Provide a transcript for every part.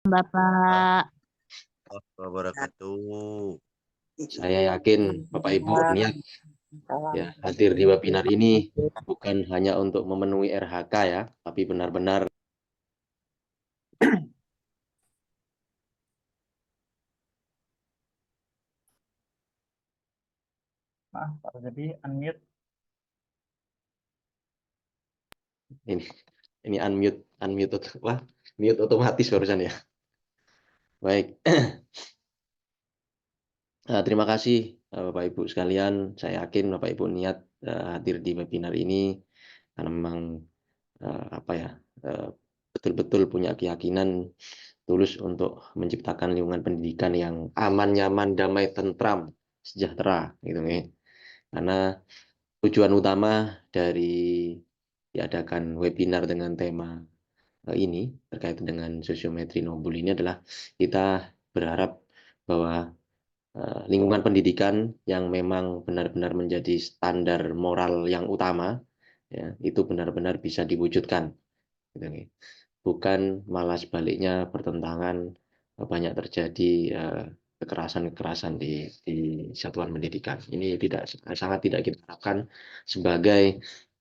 Bapak. Wabarakatuh. Saya yakin Bapak Ibu niat ya hadir di webinar ini bukan hanya untuk memenuhi RHK ya, tapi benar-benar Maaf, Pak jadi unmute. ini unmute wah, mute otomatis barusan ya. Baik. Terima kasih Bapak Ibu sekalian. Saya yakin Bapak Ibu niat hadir di webinar ini karena memang apa ya betul-betul punya keyakinan tulus untuk menciptakan lingkungan pendidikan yang aman, nyaman, damai, tentram, sejahtera gitu ya. Karena tujuan utama dari diadakan webinar dengan tema ini terkait dengan sosiometri Nobel ini adalah kita berharap bahwa lingkungan pendidikan yang memang benar-benar menjadi standar moral yang utama ya, itu benar-benar bisa diwujudkan gitu ya. Bukan malah sebaliknya bertentangan, banyak terjadi kekerasan-kekerasan di satuan pendidikan. Ini sangat tidak kita harapkan sebagai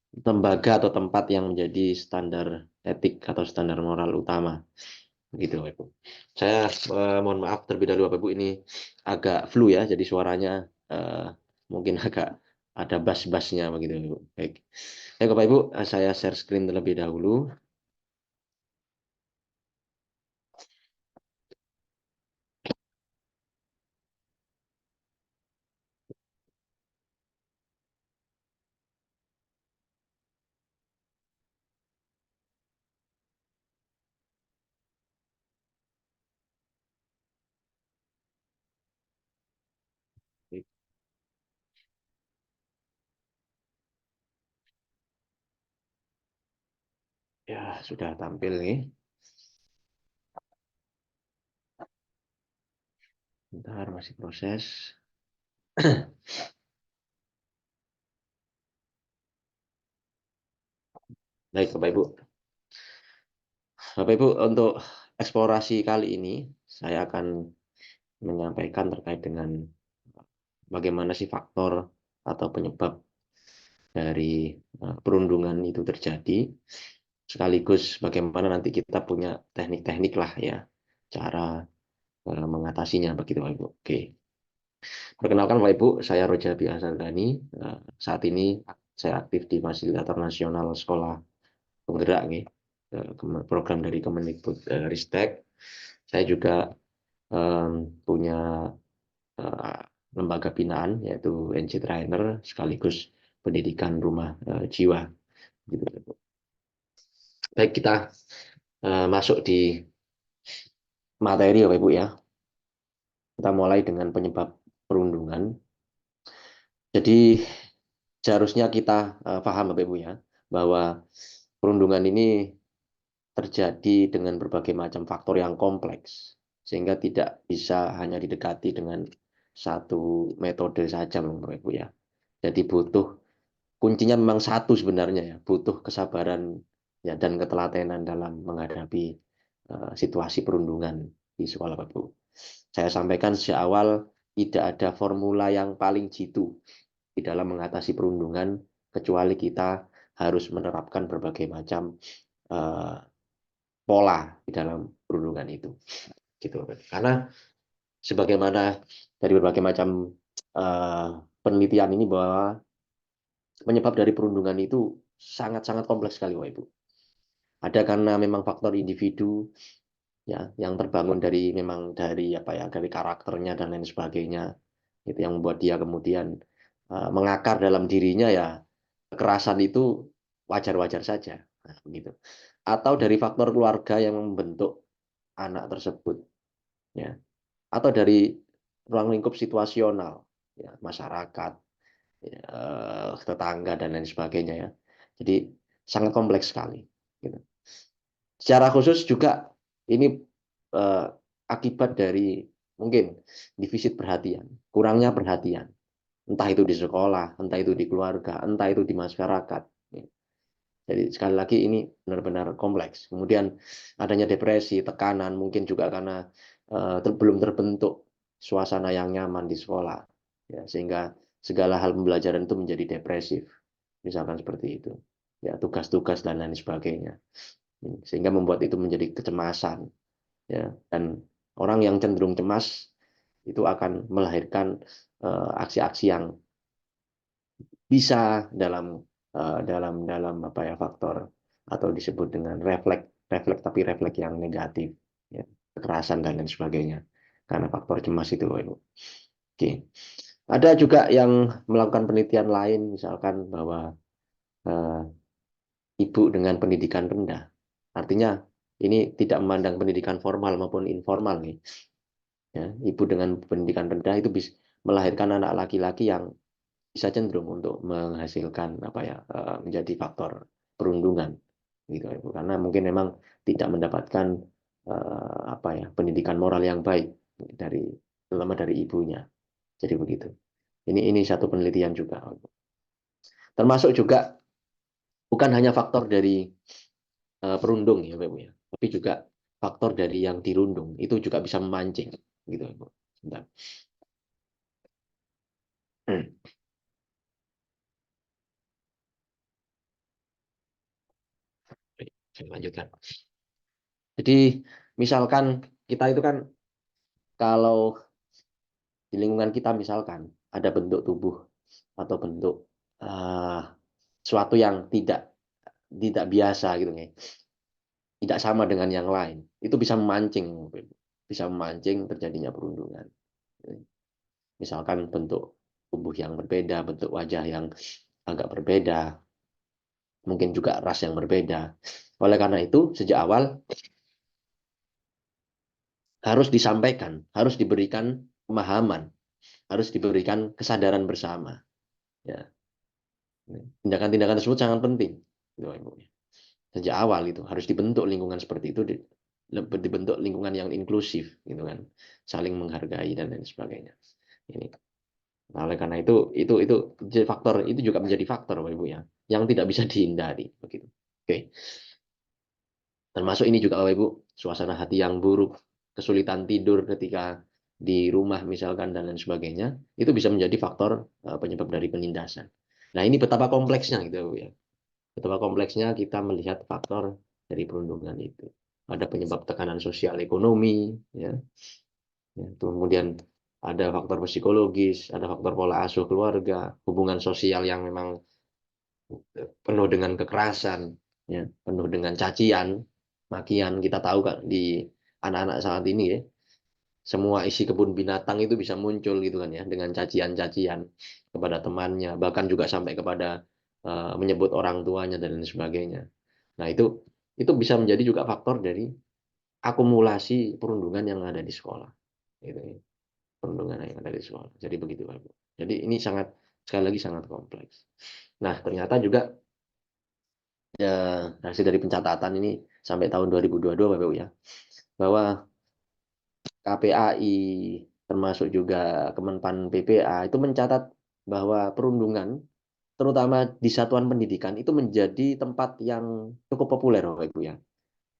lembaga atau tempat yang menjadi standar etik atau standar moral utama. Begitu, Bapak Ibu. Saya mohon maaf terlebih dahulu, Bapak Ibu, ini agak flu ya, jadi suaranya mungkin agak ada bass-bassnya begitu, Ibu. Baik. Baik, Bapak Ibu, saya share screen terlebih dahulu. Ya, sudah tampil nih. Bentar, masih proses. Baik, Bapak Ibu. Bapak Ibu, untuk eksplorasi kali ini, saya akan menyampaikan terkait dengan bagaimana sih faktor atau penyebab dari perundungan itu terjadi, sekaligus bagaimana nanti kita punya teknik-teknik lah ya, cara mengatasinya begitu Bapak Ibu. Oke. Perkenalkan Bapak Ibu, saya Roja Biasardani. Saat ini saya aktif di Fasilitator Nasional Sekolah Penggerak nih, program dari Kemendikbud Ristek. Saya juga punya lembaga binaan yaitu NC Trainer sekaligus pendidikan rumah jiwa. Gitu. Baik, kita masuk di materi Bapak Ibu ya. Kita mulai dengan penyebab perundungan. Jadi seharusnya kita paham Bapak Ibu ya, bahwa perundungan ini terjadi dengan berbagai macam faktor yang kompleks, sehingga tidak bisa hanya didekati dengan satu metode saja Bapak Ibu ya. Jadi kuncinya memang satu sebenarnya ya, butuh kesabaran ya dan ketelatenan dalam menghadapi situasi perundungan di sekolah Bapak Ibu. Saya sampaikan sejak awal tidak ada formula yang paling jitu di dalam mengatasi perundungan kecuali kita harus menerapkan berbagai macam pola di dalam perundungan itu. Gitu. Karena sebagaimana dari berbagai macam penelitian ini bahwa penyebab dari perundungan itu sangat-sangat kompleks sekali, Bapak Ibu. Ada karena memang faktor individu ya yang terbangun dari apa ya, dari karakternya dan lain sebagainya. Itu yang membuat dia kemudian mengakar dalam dirinya ya kekerasan itu wajar-wajar saja. Nah, begitu. Atau dari faktor keluarga yang membentuk anak tersebut ya. Atau dari ruang lingkup situasional ya, masyarakat, ya, tetangga dan lain sebagainya ya. Jadi sangat kompleks sekali. Gitu. Secara khusus juga ini akibat dari mungkin defisit perhatian, kurangnya perhatian, entah itu di sekolah, entah itu di keluarga, entah itu di masyarakat. Jadi sekali lagi ini benar-benar kompleks. Kemudian adanya depresi, tekanan, mungkin juga karena belum terbentuk suasana yang nyaman di sekolah, ya, sehingga segala hal pembelajaran itu menjadi depresif, misalkan seperti itu, ya, tugas-tugas dan lain sebagainya, sehingga membuat itu menjadi kecemasan, ya, dan orang yang cenderung cemas itu akan melahirkan aksi-aksi yang bisa dalam apa ya, faktor atau disebut dengan refleks refleks tapi refleks yang negatif, ya, kekerasan dan lain sebagainya karena faktor cemas itu, Ibu. Oke. Ada juga yang melakukan penelitian lain, misalkan bahwa eh, ibu dengan pendidikan rendah, artinya ini tidak memandang pendidikan formal maupun informal nih, ya, ibu dengan pendidikan rendah itu bisa melahirkan anak laki-laki yang bisa cenderung untuk menghasilkan apa ya, menjadi faktor perundungan gitu, Ibu. Karena mungkin memang tidak mendapatkan apa ya, pendidikan moral yang baik dari terutama dari ibunya. Jadi begitu. Ini satu penelitian juga. Termasuk juga bukan hanya faktor dari perundung ya, Ibu ya, tapi juga faktor dari yang dirundung itu juga bisa memancing gitu, Ibu. Sebentar. Saya lanjutkan. Jadi misalkan kita itu kan kalau di lingkungan kita misalkan ada bentuk tubuh atau bentuk uh, suatu yang tidak biasa gitu nih, tidak sama dengan yang lain, itu bisa memancing terjadinya perundungan. Misalkan bentuk tubuh yang berbeda, bentuk wajah yang agak berbeda, mungkin juga ras yang berbeda. Oleh karena itu sejak awal harus disampaikan, harus diberikan pemahaman, harus diberikan kesadaran bersama. Ya, tindakan-tindakan tersebut sangat penting, gitu, Ibu. Sejak awal itu harus dibentuk lingkungan seperti itu, dibentuk lingkungan yang inklusif, gitu kan, saling menghargai dan lain sebagainya. Ini, nah, oleh karena itu faktor itu juga menjadi faktor, Bapak Ibu, ya, yang tidak bisa dihindari, begitu. Oke, termasuk ini juga, Bapak Ibu, suasana hati yang buruk, kesulitan tidur ketika di rumah misalkan dan lain sebagainya, itu bisa menjadi faktor penyebab dari penindasan. Nah, ini betapa kompleksnya gitu, Bapak Ibu, ya. Betapa kompleksnya kita melihat faktor dari perundungan itu. Ada penyebab tekanan sosial ekonomi, ya. Ya, kemudian ada faktor psikologis, ada faktor pola asuh keluarga, hubungan sosial yang memang penuh dengan kekerasan, ya, penuh dengan cacian, makian. Kita tahu kan di anak-anak saat ini, ya, semua isi kebun binatang itu bisa muncul gitu kan, ya, dengan cacian-cacian kepada temannya, bahkan juga sampai kepada menyebut orang tuanya dan lain sebagainya. Nah, itu bisa menjadi juga faktor dari akumulasi perundungan yang ada di sekolah. Gitu, ya. Perundungan yang ada di sekolah. Jadi begitu, Pak Bu. Jadi ini sekali lagi sangat kompleks. Nah, ternyata juga ya, hasil dari pencatatan ini sampai tahun 2022, Bapak Ibu, ya, bahwa KPAI termasuk juga Kemenpan PPA itu mencatat bahwa perundungan terutama di satuan pendidikan itu menjadi tempat yang cukup populer, Bapak Ibu, ya.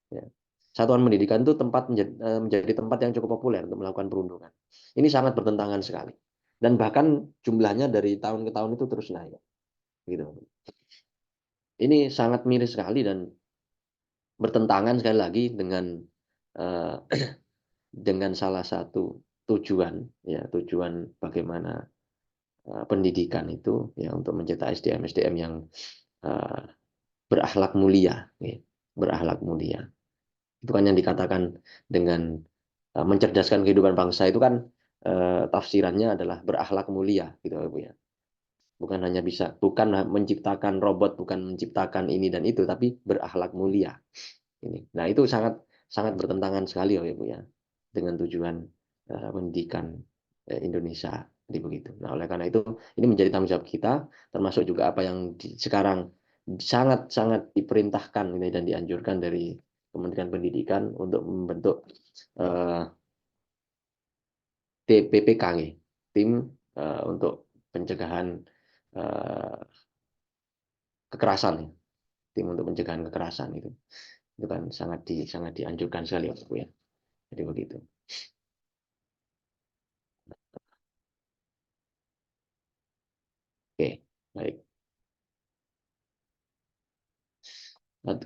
Ya. Satuan pendidikan itu menjadi tempat yang cukup populer untuk melakukan perundungan. Ini sangat bertentangan sekali. Dan bahkan jumlahnya dari tahun ke tahun itu terus naik. Gitu. Ini sangat miris sekali dan bertentangan sekali lagi eh, dengan salah satu tujuan, ya, tujuan bagaimana pendidikan itu, ya, untuk mencetak SDM-SDM yang eh, berakhlak mulia, ya, berakhlak mulia. Itu kan yang dikatakan dengan mencerdaskan kehidupan bangsa itu kan tafsirannya adalah berakhlak mulia, gitu, Ibu, ya. Bukan menciptakan robot, bukan menciptakan ini dan itu, tapi berakhlak mulia. Ini. Nah, itu sangat sangat bertentangan sekali, Ibu, ya, dengan tujuan pendidikan Indonesia, jadi begitu. Nah, oleh karena itu ini menjadi tanggung jawab kita, termasuk juga apa yang sekarang sangat sangat diperintahkan ini dan dianjurkan dari Kementerian Pendidikan untuk membentuk eh, TPPK, tim untuk pencegahan eh, kekerasan, tim untuk pencegahan kekerasan itu kan sangat dianjurkan sekali Bapak Ibu ya. Jadi begitu. Oke, baik.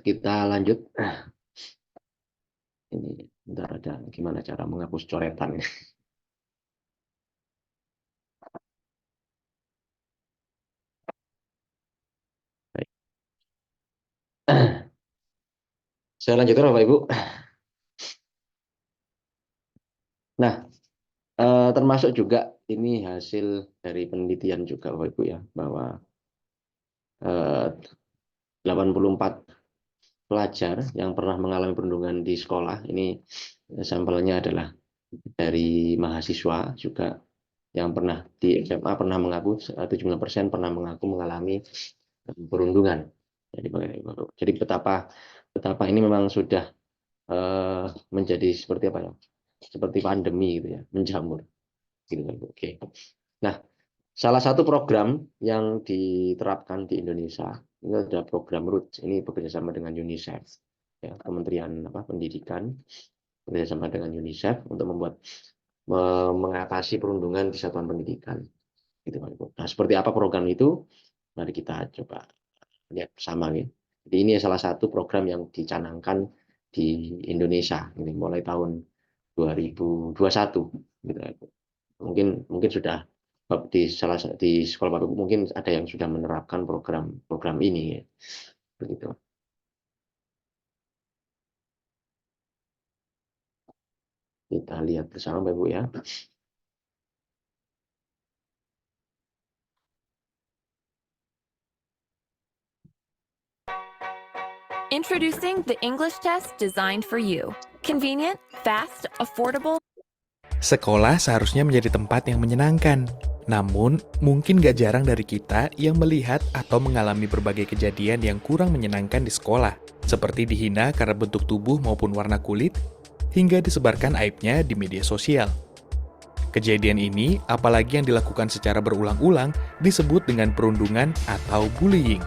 Kita lanjut. Ini bentar, ada gimana cara menghapus coretan ini. Baik. Saya lanjutkan Bapak Ibu. Nah, termasuk juga ini hasil dari penelitian juga Bapak Ibu ya, bahwa 84 pelajar yang pernah mengalami perundungan di sekolah, ini sampelnya adalah dari mahasiswa juga yang pernah di SMA pernah mengaku 70% pernah mengaku mengalami perundungan. Jadi betapa ini memang sudah menjadi seperti apa ya? Seperti pandemi gitu ya, menjamur. Gitu kan. Oke. Nah, salah satu program yang diterapkan di Indonesia ini adalah program ROOTS. Ini bekerjasama dengan UNICEF, ya, Kementerian Pendidikan bekerjasama dengan UNICEF untuk mengatasi perundungan di satuan pendidikan. Gitu, Pak Ibu. Nah, seperti apa program itu? Mari kita coba lihat bersama. Ya. Jadi ini salah satu program yang dicanangkan di Indonesia ini mulai tahun 2021. Gitu, mungkin sudah di sekolah Bapak Ibu mungkin ada yang sudah menerapkan program ini. Ya. Begitu. Kita lihat bersama Bapak Ibu ya. Introducing the English test designed for you. Convenient, fast, affordable. Sekolah seharusnya menjadi tempat yang menyenangkan. Namun, mungkin gak jarang dari kita yang melihat atau mengalami berbagai kejadian yang kurang menyenangkan di sekolah, seperti dihina karena bentuk tubuh maupun warna kulit, hingga disebarkan aibnya di media sosial. Kejadian ini, apalagi yang dilakukan secara berulang-ulang, disebut dengan perundungan atau bullying.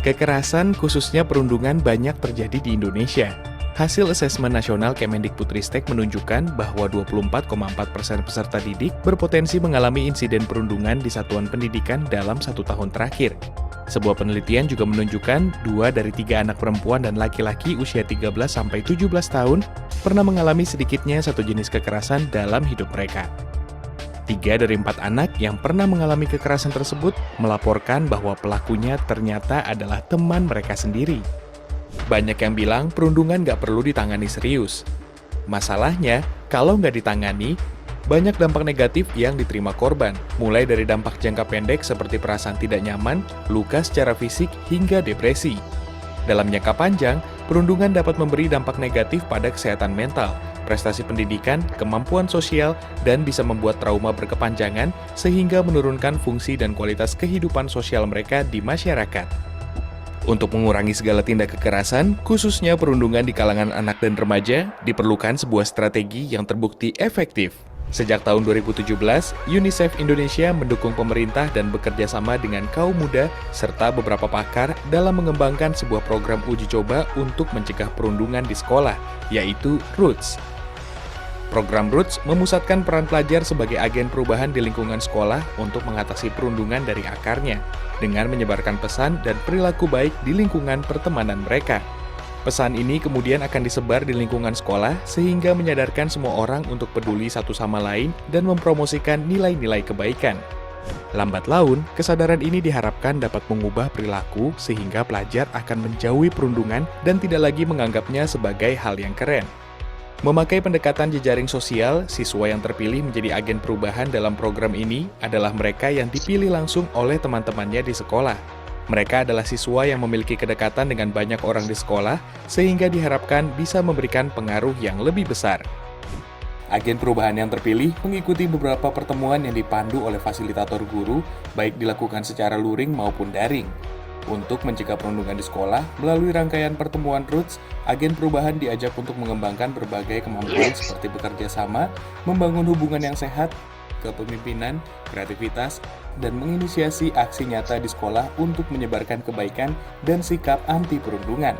Kekerasan, khususnya perundungan, banyak terjadi di Indonesia. Hasil asesmen nasional Kemendikbudristek menunjukkan bahwa 24,4% peserta didik berpotensi mengalami insiden perundungan di satuan pendidikan dalam 1 tahun terakhir. Sebuah penelitian juga menunjukkan 2 dari 3 anak perempuan dan laki-laki usia 13-17 tahun pernah mengalami sedikitnya satu jenis kekerasan dalam hidup mereka. 3 dari 4 anak yang pernah mengalami kekerasan tersebut melaporkan bahwa pelakunya ternyata adalah teman mereka sendiri. Banyak yang bilang perundungan nggak perlu ditangani serius. Masalahnya, kalau nggak ditangani, banyak dampak negatif yang diterima korban, mulai dari dampak jangka pendek seperti perasaan tidak nyaman, luka secara fisik, hingga depresi. Dalam jangka panjang, perundungan dapat memberi dampak negatif pada kesehatan mental, prestasi pendidikan, kemampuan sosial, dan bisa membuat trauma berkepanjangan sehingga menurunkan fungsi dan kualitas kehidupan sosial mereka di masyarakat. Untuk mengurangi segala tindak kekerasan, khususnya perundungan di kalangan anak dan remaja, diperlukan sebuah strategi yang terbukti efektif. Sejak tahun 2017, UNICEF Indonesia mendukung pemerintah dan bekerja sama dengan kaum muda serta beberapa pakar dalam mengembangkan sebuah program uji coba untuk mencegah perundungan di sekolah, yaitu ROOTS. Program ROOTS memusatkan peran pelajar sebagai agen perubahan di lingkungan sekolah untuk mengatasi perundungan dari akarnya, dengan menyebarkan pesan dan perilaku baik di lingkungan pertemanan mereka. Pesan ini kemudian akan disebar di lingkungan sekolah sehingga menyadarkan semua orang untuk peduli satu sama lain dan mempromosikan nilai-nilai kebaikan. Lambat laun, kesadaran ini diharapkan dapat mengubah perilaku sehingga pelajar akan menjauhi perundungan dan tidak lagi menganggapnya sebagai hal yang keren. Memakai pendekatan jejaring sosial, siswa yang terpilih menjadi agen perubahan dalam program ini adalah mereka yang dipilih langsung oleh teman-temannya di sekolah. Mereka adalah siswa yang memiliki kedekatan dengan banyak orang di sekolah, sehingga diharapkan bisa memberikan pengaruh yang lebih besar. Agen perubahan yang terpilih mengikuti beberapa pertemuan yang dipandu oleh fasilitator guru, baik dilakukan secara luring maupun daring. Untuk mencegah perundungan di sekolah, melalui rangkaian pertemuan ROOTS, agen perubahan diajak untuk mengembangkan berbagai kemampuan seperti bekerja sama, membangun hubungan yang sehat, kepemimpinan, kreativitas, dan menginisiasi aksi nyata di sekolah untuk menyebarkan kebaikan dan sikap anti perundungan.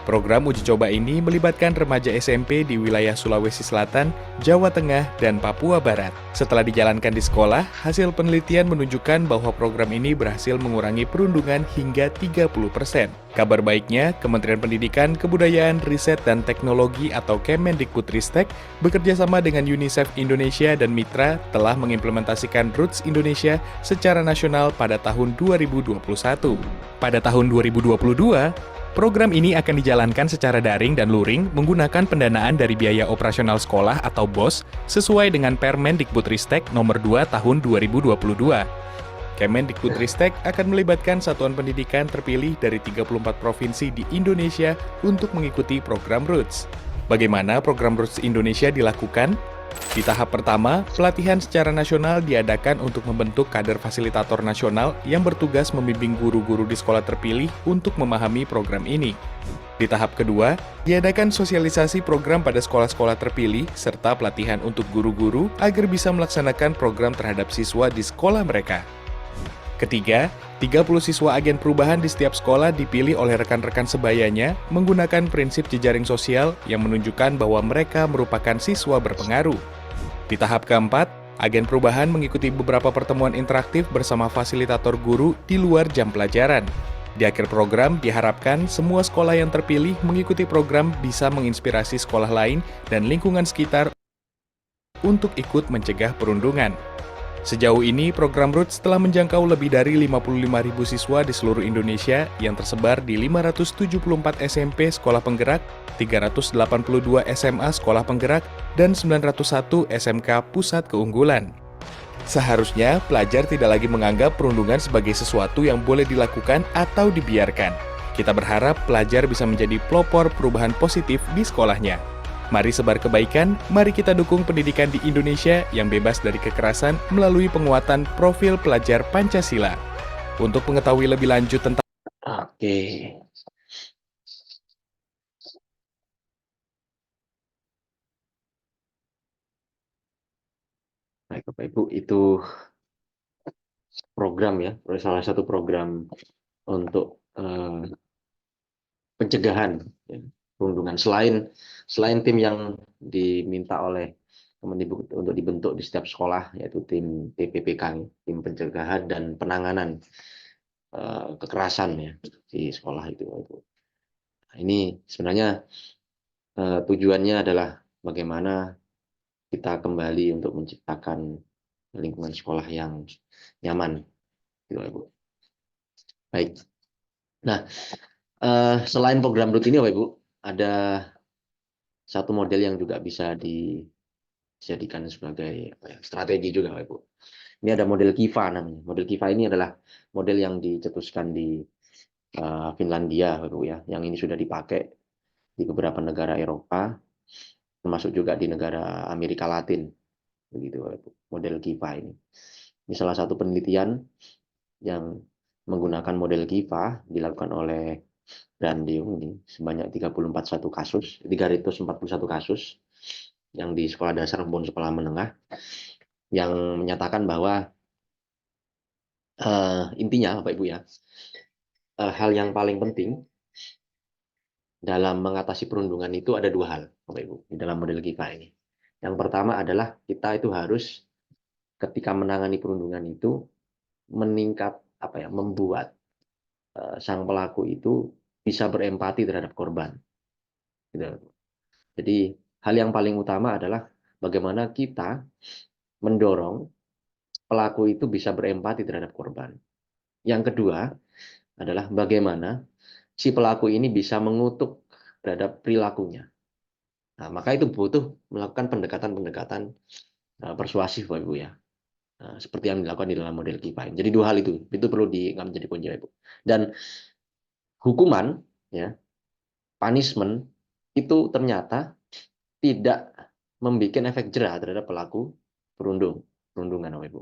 Program uji coba ini melibatkan remaja SMP di wilayah Sulawesi Selatan, Jawa Tengah, dan Papua Barat. Setelah dijalankan di sekolah, hasil penelitian menunjukkan bahwa program ini berhasil mengurangi perundungan hingga 30%. Kabar baiknya, Kementerian Pendidikan, Kebudayaan, Riset, dan Teknologi atau Kemendikbudristek bekerja sama dengan UNICEF Indonesia dan Mitra telah mengimplementasikan Roots Indonesia secara nasional pada tahun 2021. Pada tahun 2022, program ini akan dijalankan secara daring dan luring menggunakan pendanaan dari biaya operasional sekolah atau BOS sesuai dengan Permendikbudristek nomor 2 tahun 2022. Kemendikbudristek akan melibatkan satuan pendidikan terpilih dari 34 provinsi di Indonesia untuk mengikuti program Roots. Bagaimana program Roots Indonesia dilakukan? Di tahap pertama, pelatihan secara nasional diadakan untuk membentuk kader fasilitator nasional yang bertugas membimbing guru-guru di sekolah terpilih untuk memahami program ini. Di tahap kedua, diadakan sosialisasi program pada sekolah-sekolah terpilih serta pelatihan untuk guru-guru agar bisa melaksanakan program terhadap siswa di sekolah mereka. Ketiga, 30 siswa agen perubahan di setiap sekolah dipilih oleh rekan-rekan sebayanya menggunakan prinsip jejaring sosial yang menunjukkan bahwa mereka merupakan siswa berpengaruh. Di tahap keempat, agen perubahan mengikuti beberapa pertemuan interaktif bersama fasilitator guru di luar jam pelajaran. Di akhir program, diharapkan semua sekolah yang terpilih mengikuti program bisa menginspirasi sekolah lain dan lingkungan sekitar untuk ikut mencegah perundungan. Sejauh ini, program Roots telah menjangkau lebih dari 55.000 siswa di seluruh Indonesia yang tersebar di 574 SMP Sekolah Penggerak, 382 SMA Sekolah Penggerak, dan 901 SMK Pusat Keunggulan. Seharusnya, pelajar tidak lagi menganggap perundungan sebagai sesuatu yang boleh dilakukan atau dibiarkan. Kita berharap pelajar bisa menjadi pelopor perubahan positif di sekolahnya. Mari sebar kebaikan, mari kita dukung pendidikan di Indonesia yang bebas dari kekerasan melalui penguatan profil pelajar Pancasila. Untuk mengetahui lebih lanjut tentang Oke. Baik, Bapak Ibu, itu program ya, salah satu program untuk pencegahan ya, perundungan. Selain tim yang diminta oleh Kemendikbud untuk dibentuk di setiap sekolah, yaitu tim TPPK, tim pencegahan dan penanganan kekerasan ya di sekolah itu. Nah, ini sebenarnya tujuannya adalah bagaimana kita kembali untuk menciptakan lingkungan sekolah yang nyaman, gitu, Ibu. Baik. Nah, selain program Roots ini, Bapak Ibu, ada satu model yang juga bisa dijadikan sebagai strategi juga, Bapak Ibu. Ini ada model Kiva namanya. Model Kiva ini adalah model yang dicetuskan di Finlandia, Bapak Ibu ya. Yang ini sudah dipakai di beberapa negara Eropa, termasuk juga di negara Amerika Latin, begitu, Bapak Ibu. Model Kiva ini. Ini salah satu penelitian yang menggunakan model Kiva dilakukan oleh Brandeung ini sebanyak 341 kasus yang di sekolah dasar maupun sekolah menengah, yang menyatakan bahwa intinya Bapak Ibu ya, hal yang paling penting dalam mengatasi perundungan itu ada dua hal, Bapak Ibu, di dalam model Kiva ini. Yang pertama adalah kita itu harus ketika menangani perundungan itu membuat sang pelaku itu bisa berempati terhadap korban. Gitu. Jadi hal yang paling utama adalah bagaimana kita mendorong pelaku itu bisa berempati terhadap korban. Yang kedua adalah bagaimana si pelaku ini bisa mengutuk terhadap perilakunya. Nah, maka itu butuh melakukan pendekatan-pendekatan persuasif, Bapak Ibu ya. Nah, seperti yang dilakukan di dalam model Kiva. Jadi dua hal itu perlu diingat menjadi kunci, Bapak Ibu. Dan hukuman ya, punishment itu ternyata tidak membuat efek jera terhadap pelaku perundungan, Bapak Ibu.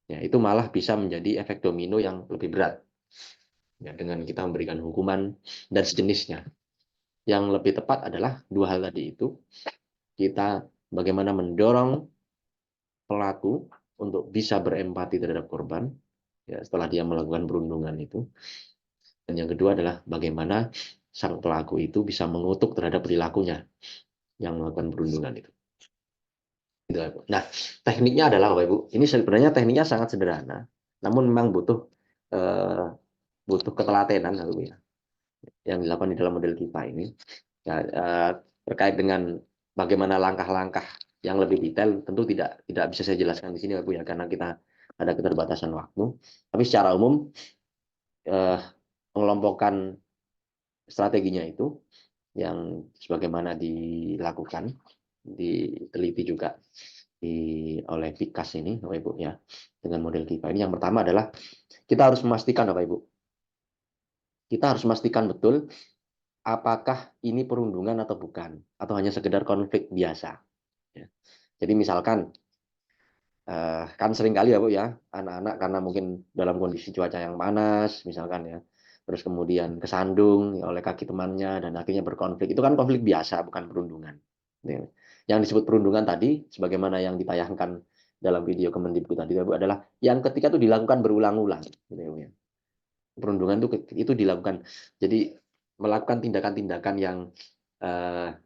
Ya, itu malah bisa menjadi efek domino yang lebih berat. Ya, dengan kita memberikan hukuman dan sejenisnya. Yang lebih tepat adalah dua hal tadi itu. Kita bagaimana mendorong pelaku untuk bisa berempati terhadap korban ya setelah dia melakukan perundungan itu. Dan yang kedua adalah bagaimana sang pelaku itu bisa mengutuk terhadap perilakunya yang melakukan perundungan itu. Gitu, Bapak Ibu. Nah, tekniknya adalah Bapak Ibu, ini sebenarnya tekniknya sangat sederhana, namun memang butuh ketelatenan Bapak Ibu, ya, yang dilakukan di dalam model KIPA ini. Ya, terkait dengan bagaimana langkah-langkah yang lebih detail tentu tidak bisa saya jelaskan di sini Bapak Ibu, ya, karena kita ada keterbatasan waktu. Tapi secara umum mengelompokkan strateginya itu yang sebagaimana dilakukan, diteliti juga oleh Pikas ini Bapak Ibu, ya, dengan model KIPA ini. Yang pertama adalah kita harus memastikan Bapak Ibu, kita harus memastikan betul apakah ini perundungan atau bukan, atau hanya sekedar konflik biasa. Ya. Jadi misalkan kan sering kali Bapak ya, anak-anak karena mungkin dalam kondisi cuaca yang panas misalkan ya, terus kemudian kesandung ya, oleh kaki temannya dan akhirnya berkonflik. Itu kan konflik biasa, bukan perundungan. Ya. Yang disebut perundungan tadi, sebagaimana yang ditayangkan dalam video Kemendikbud tadi Bapak, adalah yang ketika itu dilakukan berulang-ulang. Gitu ya. Perundungan itu dilakukan, jadi melakukan tindakan-tindakan yang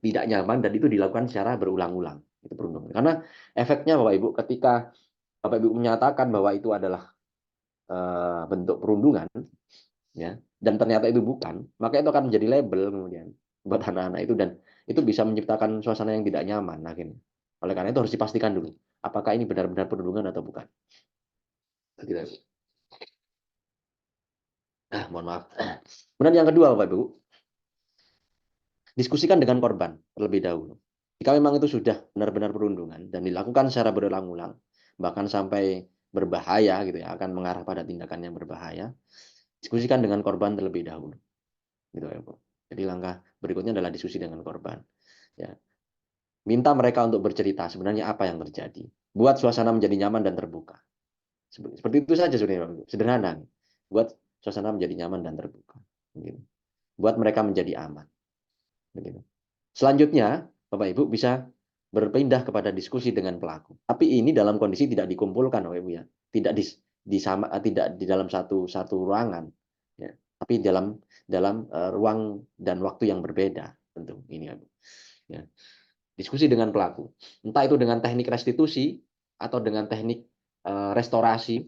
tidak nyaman dan itu dilakukan secara berulang-ulang. Itu perundungan. Karena efeknya Bapak Ibu, ketika Bapak Ibu menyatakan bahwa itu adalah bentuk perundungan, ya, dan ternyata itu bukan, maka itu akan menjadi label kemudian buat anak-anak itu, dan itu bisa menciptakan suasana yang tidak nyaman akhirnya. Oleh karena itu harus dipastikan dulu apakah ini benar-benar perundungan atau bukan. Mohon maaf. Kemudian yang kedua Bapak Ibu, diskusikan dengan korban terlebih dahulu. Jika memang itu sudah benar-benar perundungan dan dilakukan secara berulang-ulang, bahkan sampai berbahaya gitu ya, akan mengarah pada tindakan yang berbahaya, diskusikan dengan korban terlebih dahulu. Gitu ya, Bu. Jadi langkah berikutnya adalah diskusi dengan korban. Ya. Minta mereka untuk bercerita sebenarnya apa yang terjadi. Buat suasana menjadi nyaman dan terbuka. Seperti itu saja sebenarnya, sederhana. Buat suasana menjadi nyaman dan terbuka. Begitu. Buat mereka menjadi aman. Begitu. Selanjutnya, Bapak Ibu bisa berpindah kepada diskusi dengan pelaku. Tapi ini dalam kondisi tidak dikumpulkan, Bapak Ibu, ya. Tidak di dalam satu ruangan, ya. Tapi dalam ruang dan waktu yang berbeda, tentu ini, Bapak Ibu. Ya. Diskusi dengan pelaku. Entah itu dengan teknik restitusi atau dengan teknik restorasi,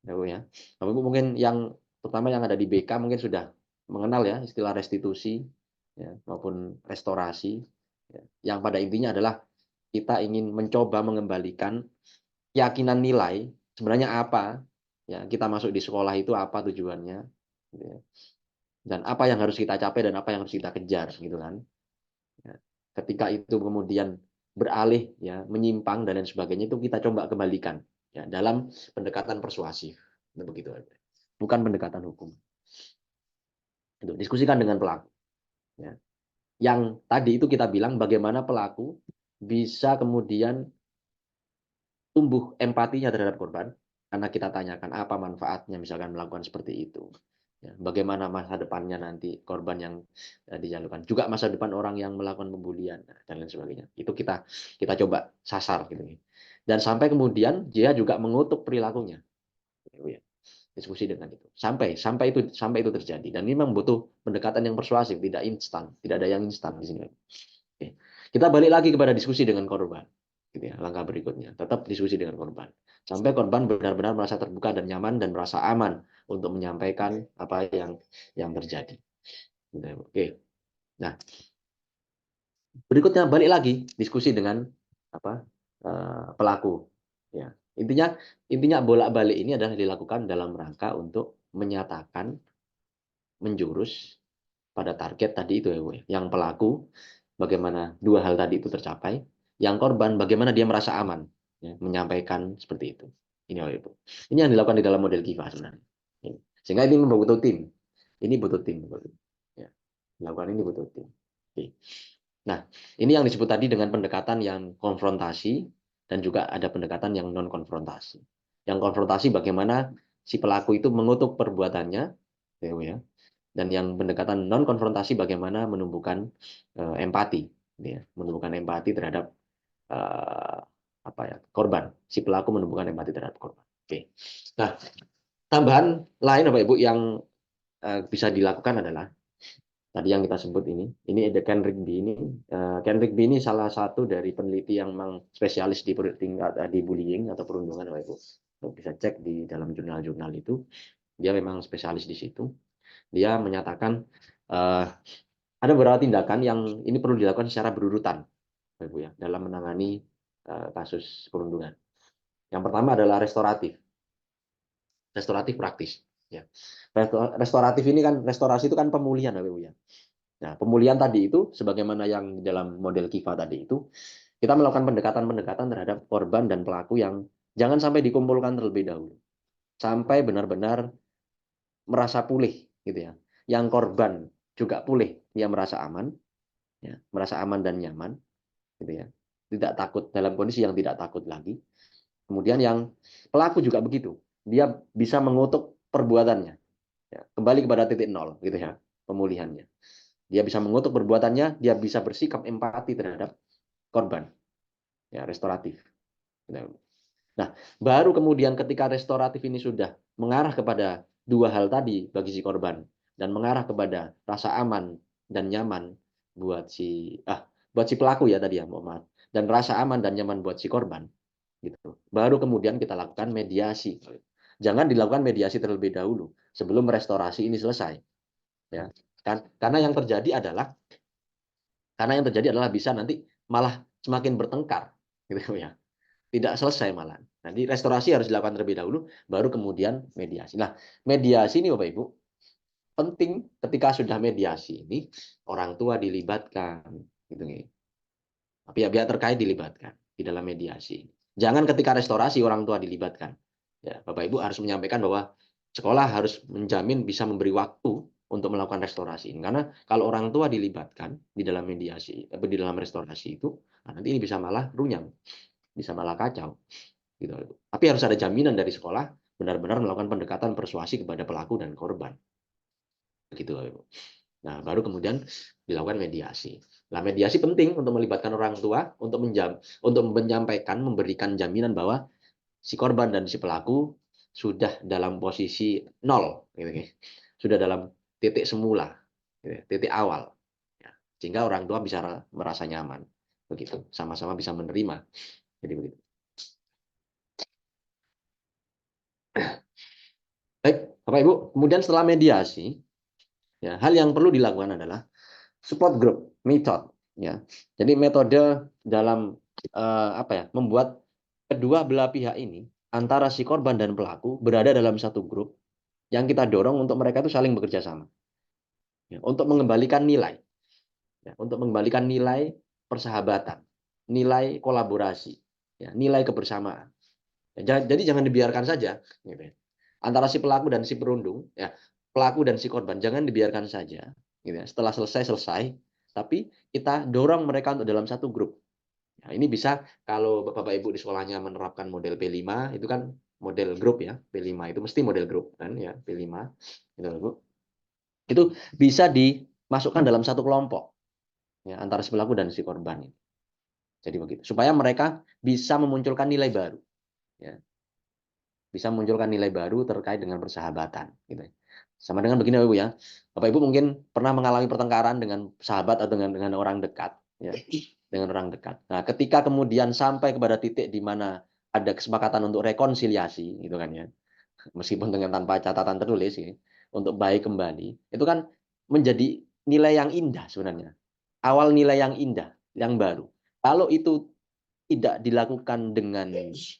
Bapak Ibu, ya. Bapak Ibu mungkin yang terutama yang ada di BK mungkin sudah mengenal ya istilah restitusi, ya, maupun restorasi, ya, yang pada intinya adalah kita ingin mencoba mengembalikan keyakinan nilai sebenarnya apa, ya, kita masuk di sekolah itu apa tujuannya, ya, dan apa yang harus kita capai dan apa yang harus kita kejar, gitu kan. Ya, ketika itu kemudian beralih, ya, menyimpang dan lain sebagainya, itu kita coba kembalikan, ya, dalam pendekatan persuasif, begitu, bukan pendekatan hukum. Itu diskusikan dengan pelaku. Ya. Yang tadi itu kita bilang bagaimana pelaku bisa kemudian tumbuh empatinya terhadap korban, karena kita tanyakan apa manfaatnya misalkan melakukan seperti itu. Ya, bagaimana masa depannya nanti korban yang dijalukan, juga masa depan orang yang melakukan pembulian dan lain sebagainya. Itu kita coba sasar gitu. Dan sampai kemudian dia juga mengutuk perilakunya. Ya, diskusi dengan itu sampai itu terjadi, dan ini memang butuh pendekatan yang persuasif, tidak instan, tidak ada yang instan di sini. Oke. Kita balik lagi kepada diskusi dengan korban, gitu ya. Langkah berikutnya tetap diskusi dengan korban sampai korban benar-benar merasa terbuka dan nyaman dan merasa aman untuk menyampaikan apa yang terjadi, gitu ya. Oke, nah berikutnya balik lagi diskusi dengan pelaku, ya. Intinya bolak-balik ini adalah dilakukan dalam rangka untuk menyatakan menjurus pada target tadi itu, ya, yang pelaku bagaimana dua hal tadi itu tercapai, yang korban bagaimana dia merasa aman, ya, menyampaikan seperti itu. Ini Ibu. Ini yang dilakukan di dalam model KIPA sebenarnya. Sehingga ini butuh tim. Ini butuh tim. Ya, melakukan ini butuh tim. Oke. Nah, ini yang disebut tadi dengan pendekatan yang konfrontasi, dan juga ada pendekatan yang non konfrontasi. Yang konfrontasi bagaimana si pelaku itu mengutuk perbuatannya, ya. Dan yang pendekatan non konfrontasi bagaimana menumbuhkan empati, ya, menumbuhkan empati terhadap korban. Si pelaku menumbuhkan empati terhadap korban. Oke. Nah, tambahan lain Bapak Ibu yang bisa dilakukan adalah tadi yang kita sebut ini ada Ken Rigby ini. Ken Rigby ini salah satu dari peneliti yang memang spesialis di bullying atau perundungan Bapak Ibu. Bisa cek di dalam jurnal-jurnal itu. Dia memang spesialis di situ. Dia menyatakan ada beberapa tindakan yang ini perlu dilakukan secara berurutan, Bapak Ibu ya, dalam menangani kasus perundungan. Yang pertama adalah restoratif praktis. Ya. Restoratif ini kan, restorasi itu kan pemulihan, Bapak Ibu ya. Nah, pemulihan tadi itu, sebagaimana yang dalam model Kiva tadi itu, kita melakukan pendekatan-pendekatan terhadap korban dan pelaku yang jangan sampai dikumpulkan terlebih dahulu, sampai benar-benar merasa pulih, gitu ya. Yang korban juga pulih, dia merasa aman, ya, merasa aman dan nyaman, gitu ya. Tidak takut, dalam kondisi yang tidak takut lagi. Kemudian yang pelaku juga begitu, dia bisa mengutuk perbuatannya, ya, kembali kepada titik nol, gitu ya, pemulihannya. Dia bisa mengutuk perbuatannya, dia bisa bersikap empati terhadap korban, ya, restoratif. Nah, baru kemudian ketika restoratif ini sudah mengarah kepada dua hal tadi bagi si korban dan mengarah kepada rasa aman dan nyaman buat si pelaku ya tadi ya, mohon maaf, dan rasa aman dan nyaman buat si korban, gitu. Baru kemudian kita lakukan mediasi. Jangan dilakukan mediasi terlebih dahulu sebelum restorasi ini selesai, ya. Karena yang terjadi adalah bisa nanti malah semakin bertengkar, gitu ya. Tidak selesai malah. Nanti restorasi harus dilakukan terlebih dahulu, baru kemudian mediasi. Nah, mediasi ini Bapak Ibu penting. Ketika sudah mediasi ini orang tua dilibatkan, gitu nih. Pihak-pihak terkait dilibatkan di dalam mediasi. Jangan ketika restorasi orang tua dilibatkan. Ya, Bapak Ibu harus menyampaikan bahwa sekolah harus menjamin bisa memberi waktu untuk melakukan restorasi. Karena kalau orang tua dilibatkan di dalam mediasi, di dalam restorasi itu, nanti ini bisa malah runyam, bisa malah kacau. Gitu. Tapi harus ada jaminan dari sekolah benar-benar melakukan pendekatan persuasi kepada pelaku dan korban. Begitu. Nah, baru kemudian dilakukan mediasi. Nah, mediasi penting untuk melibatkan orang tua untuk menyampaikan, memberikan jaminan bahwa si korban dan si pelaku sudah dalam posisi nol, gitu, sudah dalam titik semula, gitu, titik awal, ya. Sehingga orang tua bisa merasa nyaman, begitu, sama-sama bisa menerima. Jadi begitu. Baik, Bapak Ibu, kemudian setelah mediasi, ya, hal yang perlu dilakukan adalah support group method, ya. Jadi metode dalam membuat kedua belah pihak ini antara si korban dan pelaku berada dalam satu grup yang kita dorong untuk mereka itu saling bekerja sama, ya, untuk mengembalikan nilai, ya, untuk mengembalikan nilai persahabatan, nilai kolaborasi, ya, nilai kebersamaan. Ya, jadi jangan dibiarkan saja, gitu ya, antara si pelaku dan si perundung, ya, pelaku dan si korban jangan dibiarkan saja, gitu ya. Setelah selesai, tapi kita dorong mereka untuk dalam satu grup. Nah, ini bisa kalau Bapak Ibu di sekolahnya menerapkan model P5, itu kan model grup ya, P5 itu mesti model grup kan ya, P5 gitu, Bu. Itu bisa dimasukkan dalam satu kelompok, ya, antara si pelaku dan si korban. Jadi begitu, supaya mereka bisa memunculkan nilai baru, ya. Bisa memunculkan nilai baru terkait dengan persahabatan, gitu. Sama dengan begini Bapak Ibu ya, Bapak Ibu mungkin pernah mengalami pertengkaran dengan sahabat atau dengan orang dekat, ya, dengan orang dekat. Nah, ketika kemudian sampai kepada titik di mana ada kesepakatan untuk rekonsiliasi, gitu kan ya, meskipun dengan tanpa catatan tertulis, ya, untuk baik kembali, itu kan menjadi nilai yang indah sebenarnya, awal nilai yang indah, yang baru. Kalau itu tidak dilakukan dengan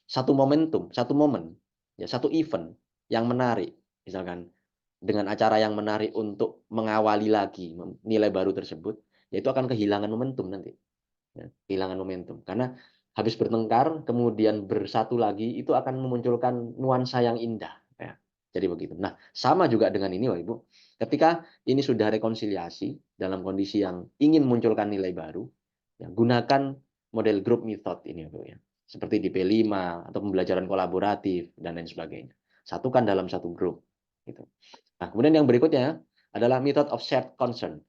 satu momentum, satu momen, ya, satu event yang menarik, misalkan dengan acara yang menarik untuk mengawali lagi nilai baru tersebut, ya itu akan kehilangan momentum nanti, ya, kehilangan momentum karena habis bertengkar kemudian bersatu lagi itu akan memunculkan nuansa yang indah, ya. Jadi begitu. Nah, sama juga dengan ini Bapak Ibu, ketika ini sudah rekonsiliasi dalam kondisi yang ingin munculkan nilai baru, ya, gunakan model group method ini Bapak ya, seperti di P5 atau pembelajaran kolaboratif dan lain sebagainya. Satukan dalam satu grup, gitu. Nah, kemudian yang berikutnya adalah method of shared concern.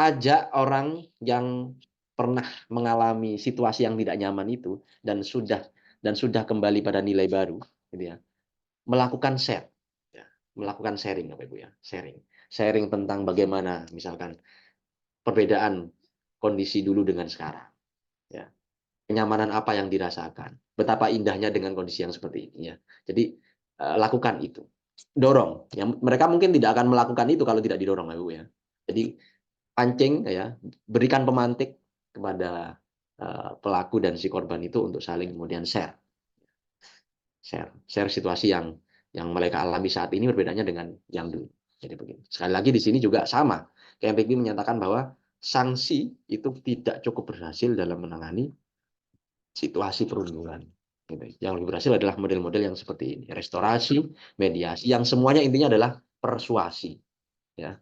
Ajak orang yang pernah mengalami situasi yang tidak nyaman itu dan sudah dan sudah kembali pada nilai baru, gitu ya, melakukan share, ya, melakukan sharing, Bapak Ibu ya, sharing tentang bagaimana misalkan perbedaan kondisi dulu dengan sekarang, ya, kenyamanan apa yang dirasakan, betapa indahnya dengan kondisi yang seperti ini, ya. Jadi lakukan itu, dorong. Ya, mereka mungkin tidak akan melakukan itu kalau tidak didorong, Bapak Ibu ya. Jadi pancing, ya, berikan pemantik kepada pelaku dan si korban itu untuk saling kemudian share situasi yang mereka alami saat ini berbedanya dengan yang dulu. Jadi begini. Sekali lagi di sini juga sama. KMPG menyatakan bahwa sanksi itu tidak cukup berhasil dalam menangani situasi perundungan. Gitu. Yang lebih berhasil adalah model-model yang seperti ini, restorasi, mediasi, yang semuanya intinya adalah persuasi. Ya,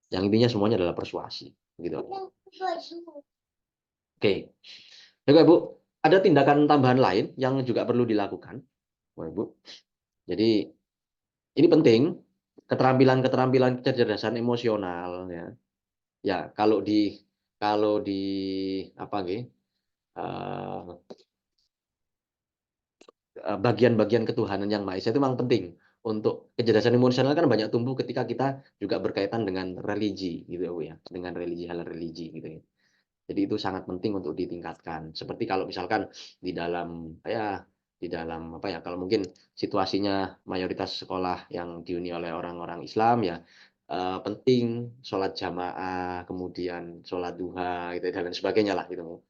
yang intinya semuanya adalah persuasi. Gitu. Oke, Bapak Ibu, ada tindakan tambahan lain yang juga perlu dilakukan, Bapak Ibu. Jadi ini penting, keterampilan kecerdasan emosional, ya. Ya, kalau di apa nggih, bagian-bagian ketuhanan yang Maha Esa itu memang penting. Untuk kecerdasan emosional kan banyak tumbuh ketika kita juga berkaitan dengan religi, gitu ya, dengan hal religi, gitu ya. Jadi itu sangat penting untuk ditingkatkan. Seperti kalau misalkan di dalam apa ya, kalau mungkin situasinya mayoritas sekolah yang dihuni oleh orang-orang Islam, ya penting sholat jamaah, kemudian sholat duha, gitu, dan lain sebagainya lah, gitu.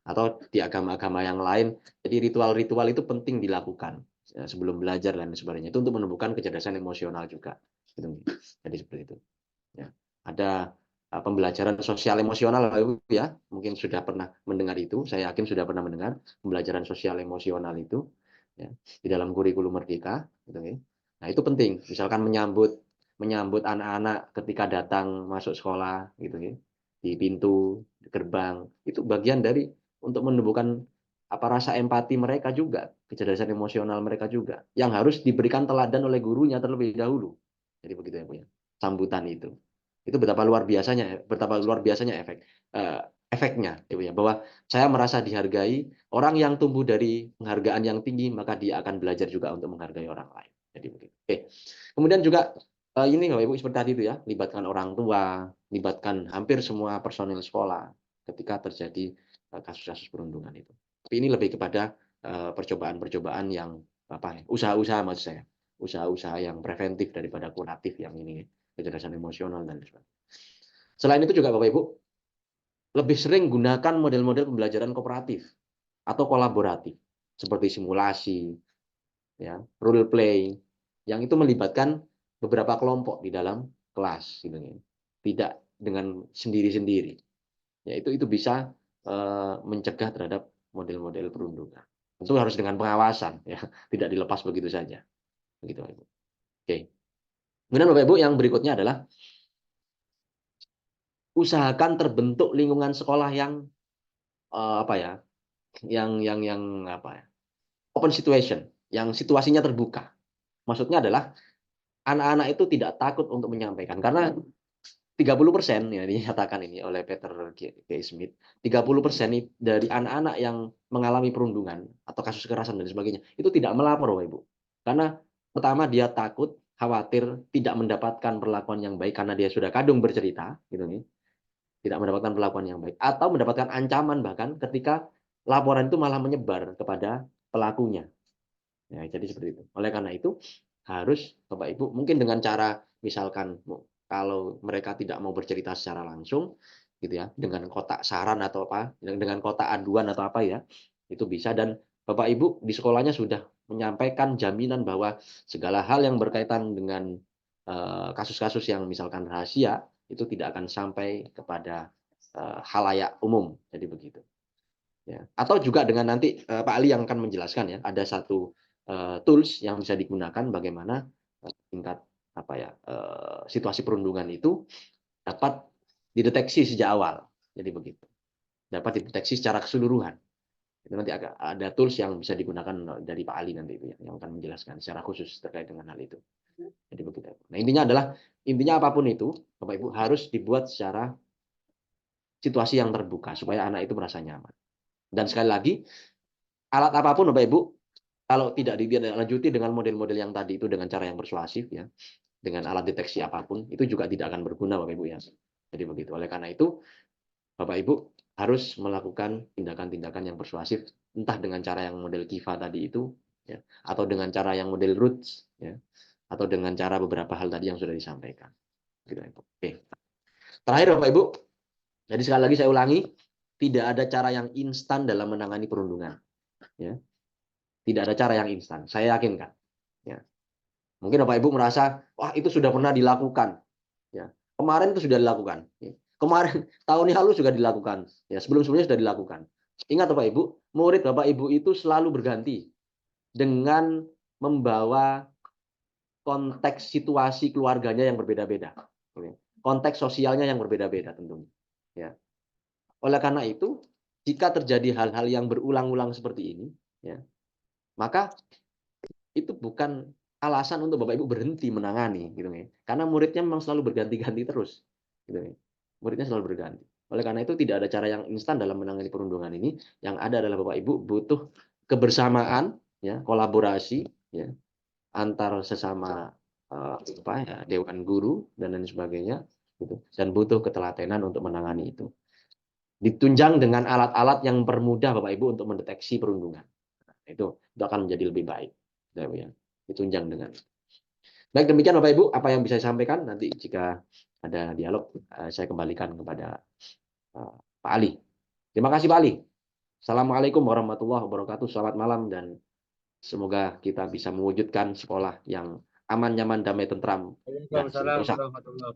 Atau di agama-agama yang lain, jadi ritual-ritual itu penting dilakukan ya, sebelum belajar dan sebagainya. Itu untuk menumbuhkan kecerdasan emosional juga. Gitu. Jadi seperti itu. Ya. Ada pembelajaran sosial emosional, ya, mungkin sudah pernah mendengar itu. Saya yakin sudah pernah mendengar pembelajaran sosial emosional itu, ya, di dalam kurikulum Merdeka. Gitu, ya. Nah itu penting. Misalkan menyambut anak-anak ketika datang masuk sekolah, gitu, ya, di pintu, di gerbang, itu bagian dari untuk menumbuhkan rasa empati mereka juga, kecerdasan emosional mereka juga, yang harus diberikan teladan oleh gurunya terlebih dahulu. Jadi begitu ya, Bu ya. Sambutan itu betapa luar biasanya efeknya, Ibu ya, bahwa saya merasa dihargai. Orang yang tumbuh dari penghargaan yang tinggi, maka dia akan belajar juga untuk menghargai orang lain. Jadi begitu. Oke. Kemudian juga ini Bapak Ibu seperti tadi itu ya, libatkan orang tua, libatkan hampir semua personil sekolah ketika terjadi kasus-kasus perundungan itu. Tapi ini lebih kepada percobaan-percobaan yang usaha-usaha, maksud saya, usaha-usaha yang preventif daripada kuratif yang ini, kecerdasan emosional dan sebagainya. Selain itu juga Bapak Ibu, lebih sering gunakan model-model pembelajaran kooperatif atau kolaboratif seperti simulasi, ya, role play, yang itu melibatkan beberapa kelompok di dalam kelas, gitu ya. Tidak dengan sendiri-sendiri. Ya, itu bisa mencegah terhadap model-model perundungan. Tentu harus dengan pengawasan, ya, tidak dilepas begitu saja. Begitu, Bapak Ibu. Oke. Kemudian Bapak Ibu yang berikutnya adalah usahakan terbentuk lingkungan sekolah yang open situation, yang situasinya terbuka. Maksudnya adalah anak-anak itu tidak takut untuk menyampaikan, karena 30% ya dinyatakan ini oleh Peter G. Smith, 30% dari anak-anak yang mengalami perundungan atau kasus kekerasan dan sebagainya itu tidak melapor, Bapak Ibu. Karena pertama dia takut, khawatir tidak mendapatkan perlakuan yang baik karena dia sudah kadung bercerita, gitu nih. Tidak mendapatkan perlakuan yang baik atau mendapatkan ancaman bahkan ketika laporan itu malah menyebar kepada pelakunya. Ya, jadi seperti itu. Oleh karena itu harus Bapak Ibu mungkin dengan cara misalkan kalau mereka tidak mau bercerita secara langsung, gitu ya, dengan kotak saran atau apa, dengan kotak aduan atau apa ya, itu bisa. Dan Bapak Ibu di sekolahnya sudah menyampaikan jaminan bahwa segala hal yang berkaitan dengan kasus-kasus yang misalkan rahasia itu tidak akan sampai kepada khalayak umum. Jadi begitu. Ya. Atau juga dengan nanti Pak Ali yang akan menjelaskan ya, ada satu tools yang bisa digunakan bagaimana tingkat situasi perundungan itu dapat dideteksi sejak awal. Jadi begitu. Dapat dideteksi secara keseluruhan. Itu nanti ada tools yang bisa digunakan dari Pak Ali nanti itu ya, yang akan menjelaskan secara khusus terkait dengan hal itu. Jadi begitu. Nah, intinya apapun itu, Bapak Ibu harus dibuat secara situasi yang terbuka supaya anak itu merasa nyaman. Dan sekali lagi, alat apapun Bapak Ibu, kalau tidak ditindaklanjuti dengan model-model yang tadi itu dengan cara yang persuasif ya, dengan alat deteksi apapun, itu juga tidak akan berguna Bapak Ibu ya. Jadi begitu. Oleh karena itu, Bapak Ibu harus melakukan tindakan-tindakan yang persuasif, entah dengan cara yang model Kiva tadi itu, ya, atau dengan cara yang model Roots, ya, atau dengan cara beberapa hal tadi yang sudah disampaikan. Gitu, Ibu. Oke. Terakhir Bapak Ibu, jadi sekali lagi saya ulangi, tidak ada cara yang instan dalam menangani perundungan. Ya. Tidak ada cara yang instan, saya yakinkan. Ya. Mungkin Bapak Ibu merasa, wah itu sudah pernah dilakukan. Ya. Kemarin itu sudah dilakukan. Ya. Kemarin, tahun yang lalu juga dilakukan. Ya, sebelum-sebelumnya sudah dilakukan. Ingat Bapak Ibu, murid Bapak Ibu itu selalu berganti dengan membawa konteks situasi keluarganya yang berbeda-beda. Konteks sosialnya yang berbeda-beda tentunya. Ya. Oleh karena itu, jika terjadi hal-hal yang berulang-ulang seperti ini, ya, maka itu bukan alasan untuk Bapak Ibu berhenti menangani, gitu ya. Karena muridnya memang selalu berganti-ganti terus, gitu ya. Muridnya selalu berganti. Oleh karena itu tidak ada cara yang instan dalam menangani perundungan ini. Yang ada adalah Bapak Ibu butuh kebersamaan, ya, kolaborasi, ya, antar sesama dewan guru dan lain sebagainya, gitu. Dan butuh ketelatenan untuk menangani itu. Ditunjang dengan alat-alat yang mempermudah Bapak Ibu untuk mendeteksi perundungan. Itu akan menjadi lebih baik. Ya, ditunjang dengan. Baik, demikian Bapak Ibu apa yang bisa saya sampaikan. Nanti jika ada dialog saya kembalikan kepada Pak Ali. Terima kasih Pak Ali. Assalamualaikum warahmatullahi wabarakatuh. Selamat malam dan semoga kita bisa mewujudkan sekolah yang aman, nyaman, damai, tentram dan Waalaikumsalam sentosa. warahmatullahi